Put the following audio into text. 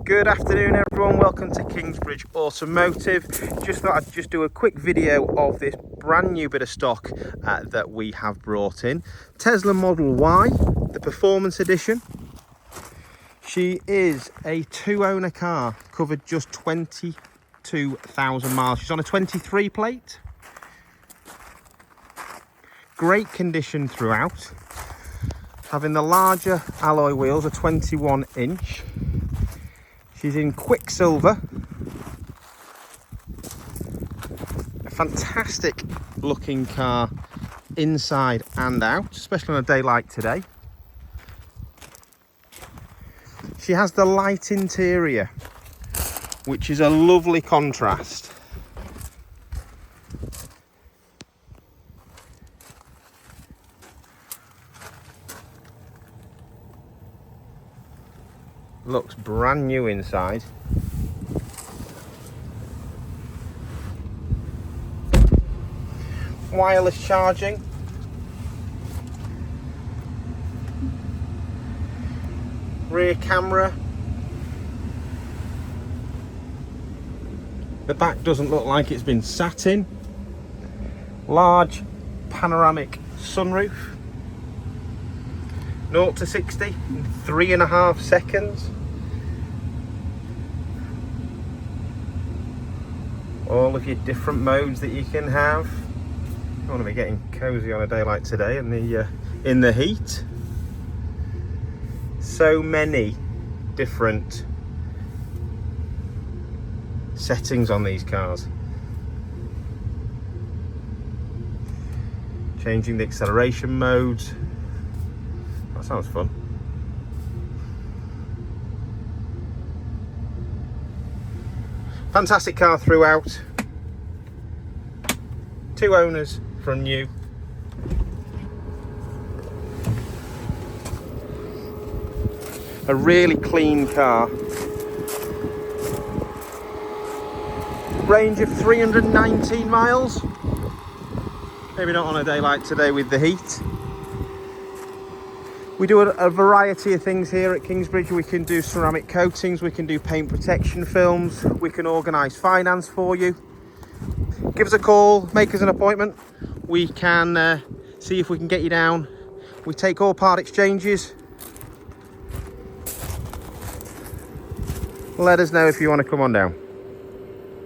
Good afternoon everyone, welcome to Kingsbridge Automotive. Just thought I'd just do a quick video of this brand new bit of stock that we have brought in. Tesla Model Y, the Performance Edition. She is a two-owner car, covered just 22,000 miles. She's on a 23 plate. Great condition throughout. Having the larger alloy wheels, a 21 inch. She's in Quicksilver. A fantastic looking car inside and out, especially on a day like today. She has the light interior, which is a lovely contrast. Looks brand new inside. Wireless charging. Rear camera. The back doesn't look like it's been sat in. Large panoramic sunroof. 0 to 60 in 3.5 seconds. All of your different modes that you can have. You want to be getting cozy on a day like today in the heat. So many different settings on these cars. Changing the acceleration modes. That sounds fun. Fantastic car throughout. Two owners from new. A really clean car. Range of 319 miles. Maybe not on a day like today with the heat. We do a variety of things here at Kingsbridge. We can do ceramic coatings, we can do paint protection films, we can organise finance for you. Give us a call, make us an appointment. We can see if we can get you down. We take all part exchanges. Let us know if you want to come on down.